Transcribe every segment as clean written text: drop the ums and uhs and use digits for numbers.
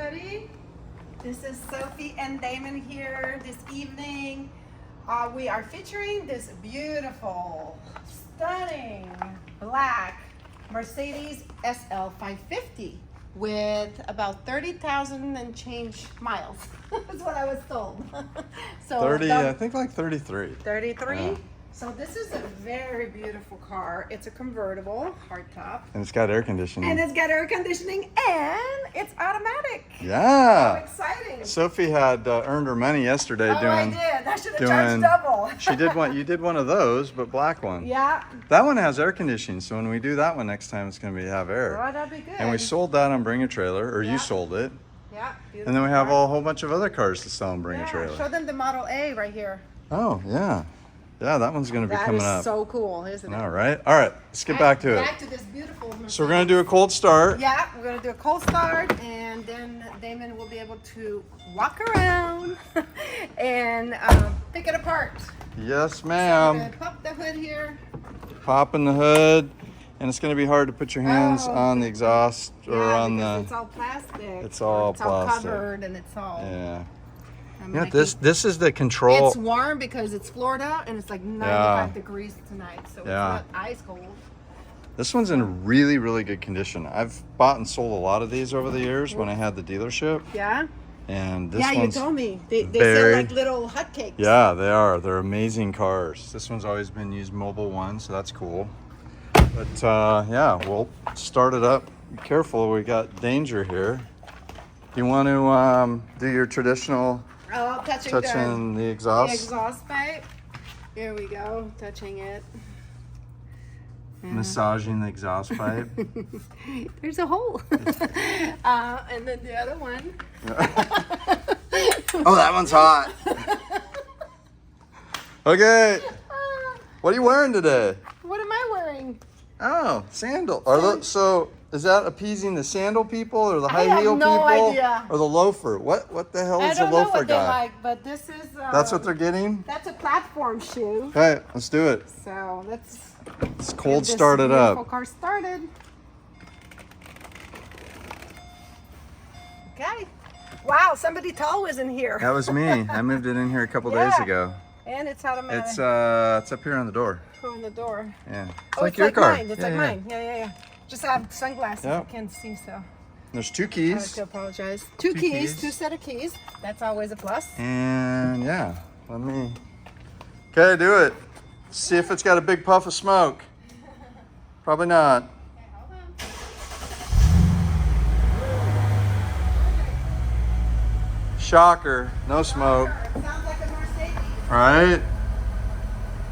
everybody. This is Sophie and Damon here this evening. We are featuring this beautiful, stunning black Mercedes SL550 with about 30,000 and change miles. That's what I was told. So 30, I think like 33. 33? Yeah. So this is a very beautiful car. It's a convertible, hardtop. And it's got air conditioning. And it's got air conditioning and it's automatic. Yeah. How exciting. Sophie had earned her money yesterday I doing. did. I should have charged double. She did one. You did one of those, but black one. Yeah. That one has air conditioning, so when we do that one next time, it's going to have air. Oh, that'd be good. And we sold that on Bring a Trailer, or Yeah. you sold it. Yeah. And then we have a whole bunch of other cars to sell on Bring a Trailer. Show them the Model A right here. Oh, yeah. Yeah, that one's going to be coming up. That is so cool, isn't it? All right. All right. Let's get back to it. Back to this beautiful Mercedes. So we're going to do a cold start. Yeah, we're going to do a cold start, and then Damon will be able to walk around and pick it apart. Yes, So we're ma'am. going to pop the hood here. Popping the hood, and it's going to be hard to put your hands on the exhaust or on because the. it's all plastic. It's all plastic. Covered, and it's all. Yeah. I'm Yeah. making- This is the control. It's warm because it's Florida and it's like 95 degrees tonight, so it's not ice cold. This one's in really, really good condition. I've bought and sold a lot of these over the years when I had the dealership, Yeah? and this Yeah, you one's. told me. They very- sell like little hotcakes. Yeah, they are. They're amazing cars. This one's always been used Mobil 1, so that's cool. But yeah, we'll start it up. Be careful, we got danger here. You want to do your traditional Oh, touching the the exhaust? exhaust pipe. Here we go, touching it. Massaging the exhaust pipe. There's a hole. And then the other one. Oh, that one's hot. Okay. What are you wearing today? What am I wearing? Oh, sandal. So is that appeasing the sandal people or the high have heel no people idea. or the loafer? What the hell I is a don't know loafer what they guy? like, but this is. That's what they're getting? That's a platform shoe. Okay, let's do it. So let's Let's cold get this start it beautiful up. car started. Okay. Wow, somebody tall was in here. That was me. I moved it in here a couple days Yeah. ago. And it's automatic. It's up here on the door. on the door. Yeah. Oh, It's like your car. mine. It's like mine. Yeah. Just have sunglasses. Yeah. I can't see, so There's two I have keys. to apologize. Two Two keys, keys. 2 set of keys. That's always a plus. And yeah, let me. Okay, do it. See if it's got a big puff of smoke. Probably not. Okay, hold on. Shocker, no smoke. It sounds like a Mercedes. Right?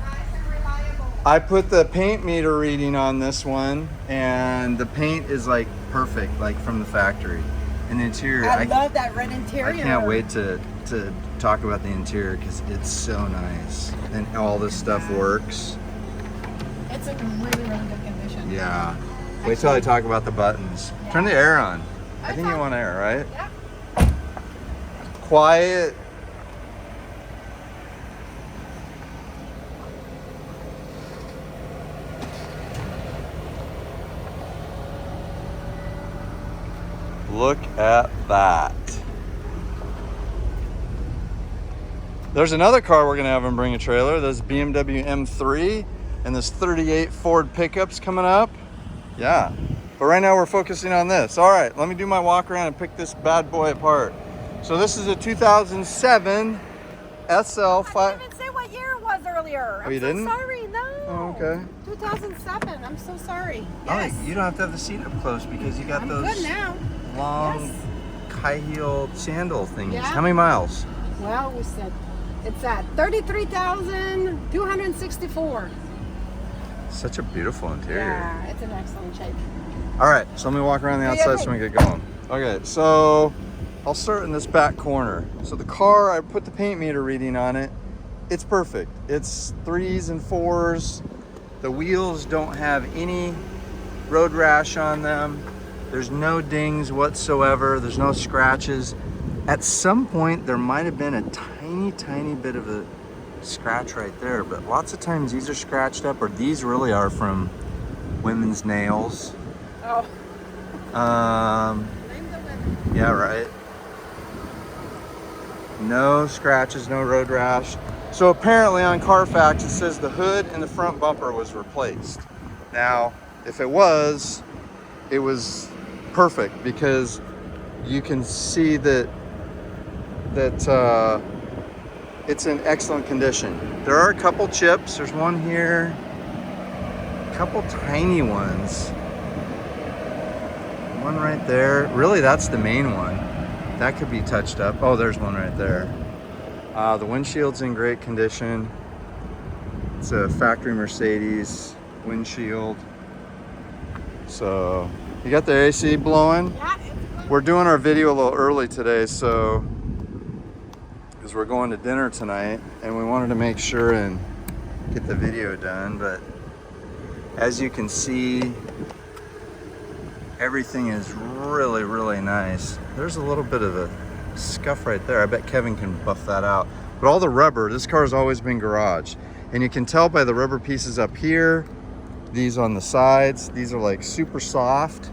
Nice and reliable. I put the paint meter reading on this one, and the paint is like perfect, like from the factory. And the interior, I love that red interior. I can't wait to talk about the interior because it's so nice. And all this stuff works. It's in really, really good condition. Yeah. Wait till I talk about the buttons. Turn the air on. I think you want air, right? Yeah. Quiet. Look at that. There's another car we're gonna have and bring a trailer. There's BMW M3 and there's 38 Ford pickups coming up. Yeah, but right now we're focusing on this. All right, let me do my walk around and pick this bad boy apart. So this is a 2007 SL5. I didn't even say what year it was earlier. Oh, you didn't? Sorry, no. Oh, okay. 2007. I'm so sorry. Oh, Yes. you don't have to have the seat up close because you got I'm those good now. long Yes. high-heeled sandal thingies. Yeah. How many miles? Well, we said it's at 33,264. Such a beautiful interior. Yeah, it's in excellent shape. All right, so let me walk around the outside so we get going. Okay, so I'll start in this back corner. So the car, I put the paint meter reading on it. It's perfect. It's 3s and 4s. The wheels don't have any road rash on them. There's no dings whatsoever. There's no scratches. At some point, there might have been a tiny bit of a scratch right there, but lots of times these are scratched up, or these really are from women's nails. Oh. Um, Blame the women. Yeah, right. No scratches, no road rash. So apparently on Carfax it says the hood and the front bumper was replaced. Now, if it was perfect because you can see that it's in excellent condition. There are a couple chips. There's one here, a couple tiny ones. One right there. Really, that's the main one. That could be touched up. Oh, there's one right there. The windshield's in great condition. It's a factory Mercedes windshield. So, you got the AC blowing? Yeah. We're doing our video a little early today, so because we're going to dinner tonight and we wanted to make sure and get the video done, but as you can see, everything is really, really nice. There's a little bit of a scuff right there. I bet Kevin can buff that out. But all the rubber, this car has always been garaged. And you can tell by the rubber pieces up here, these on the sides, these are like super soft.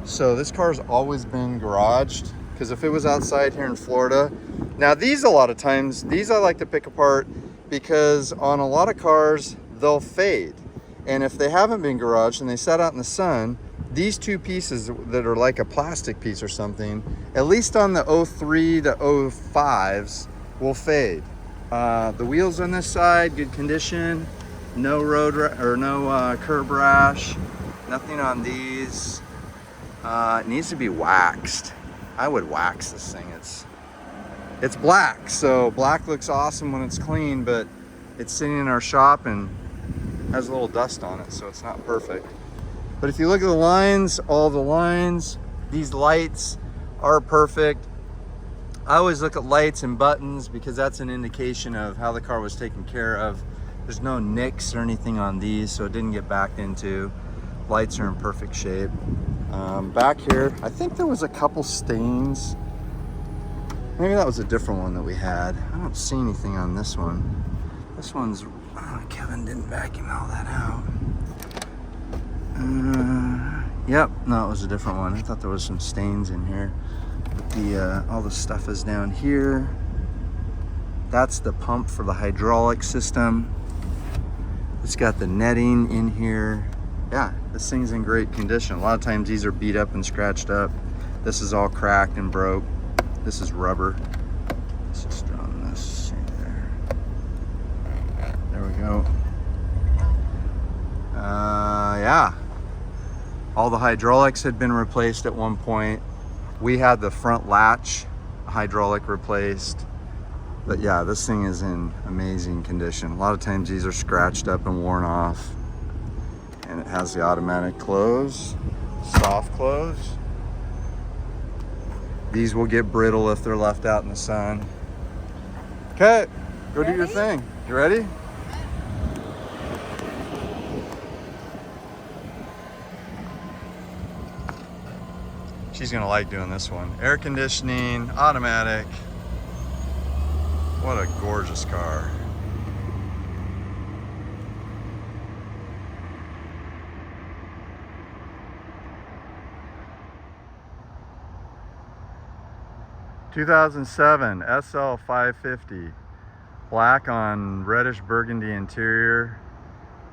So this car's always been garaged, because if it was outside here in Florida, now these a lot of times, these I like to pick apart because on a lot of cars, they'll fade. And if they haven't been garaged and they sat out in the sun, these two pieces that are like a plastic piece or something, at least on the 03 to 05s, will fade. The wheels on this side, good condition. No no curb rash. Nothing on these. It needs to be waxed. I would wax this thing. It's black, so black looks awesome when it's clean, but it's sitting in our shop and has a little dust on it, so it's not perfect. But if you look at the lines, all the lines, these lights are perfect. I always look at lights and buttons because that's an indication of how the car was taken care of. There's no nicks or anything on these, so it didn't get backed into. Lights are in perfect shape. Back here, I think there was a couple stains. Maybe that was a different one that we had. I don't see anything on this one. This one's, oh, Kevin didn't vacuum all that out. Yep, no, it was a different one. I thought there was some stains in here. All the stuff is down here. That's the pump for the hydraulic system. It's got the netting in here. Yeah, this thing's in great condition. A lot of times these are beat up and scratched up. This is all cracked and broke. This is rubber. Let's just run this there. There we go. Yeah. All the hydraulics had been replaced at one point. We had the front latch hydraulic replaced. But yeah, this thing is in amazing condition. A lot of times these are scratched up and worn off. And it has the automatic close, soft close. These will get brittle if they're left out in the sun. Okay, go do your thing. You ready? She's gonna like doing this one. Air conditioning, automatic. What a gorgeous car. (2007) SL550, black on reddish burgundy interior.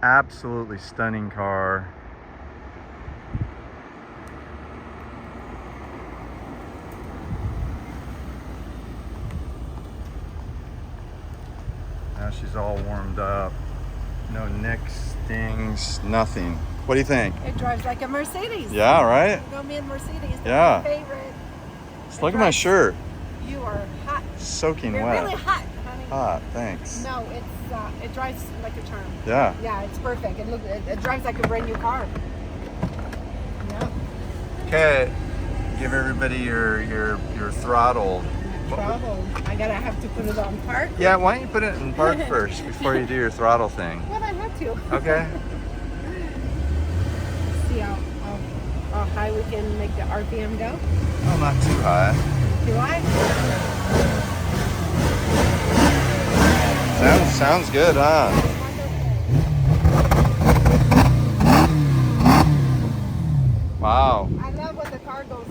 Absolutely stunning car. Now she's all warmed up. No nicks, stings, nothing. What do you think? It drives like a Mercedes. Yeah, right? You know me and Mercedes. Yeah. My favorite. Just look at my shirt. You are hot. Soaking You're wet. really hot, honey. Hot, thanks. No, it drives like a charm. Yeah. Yeah, it's perfect. It drives like a brand new car. Yeah. Okay, give everybody your throttle. Throttle. I have to put it on park. Yeah, why don't you put it in park first before you do your throttle thing? Well, I have to. Okay. See how high we can make the RPM go. Oh, not too high. Do I? Sounds good, huh? Wow. I love when the car goes.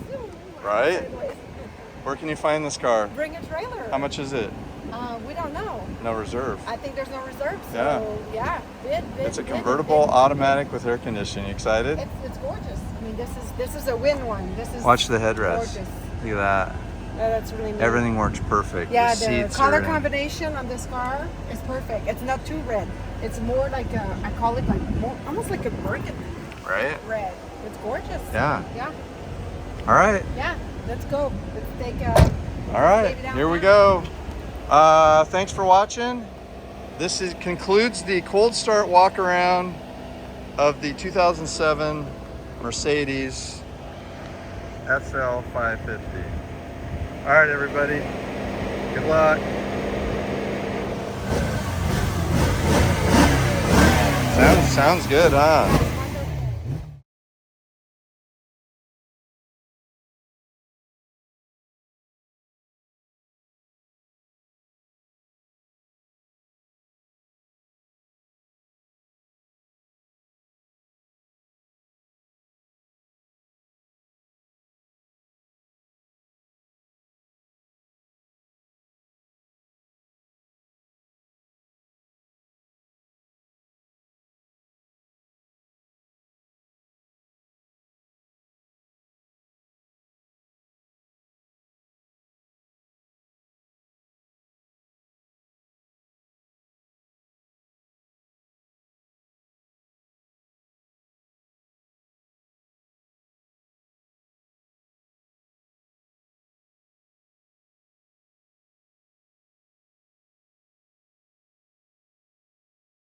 Right? Right? sideways. Where can you find this car? Bring a trailer. How much is it? We don't know. No reserve. I think there's no reserve. So yeah, bid. It's a bid, convertible bid. automatic with air conditioning. You excited? It's gorgeous. I mean, this is a win one. This is Watch the headrest. gorgeous. Look at that. That's really neat. Everything works perfect. Yeah, the the seats color are in. combination on this car is perfect. It's not too red. It's more like I call it like more, almost like a burgundy Right? red. It's gorgeous. Yeah. Yeah. All right. Yeah. Let's go. Let's take All right. baby Here we downtown. go. Thanks for watching. This concludes the cold start walk around of the 2007 Mercedes SL550. All right, everybody. Good luck. Sounds good, huh?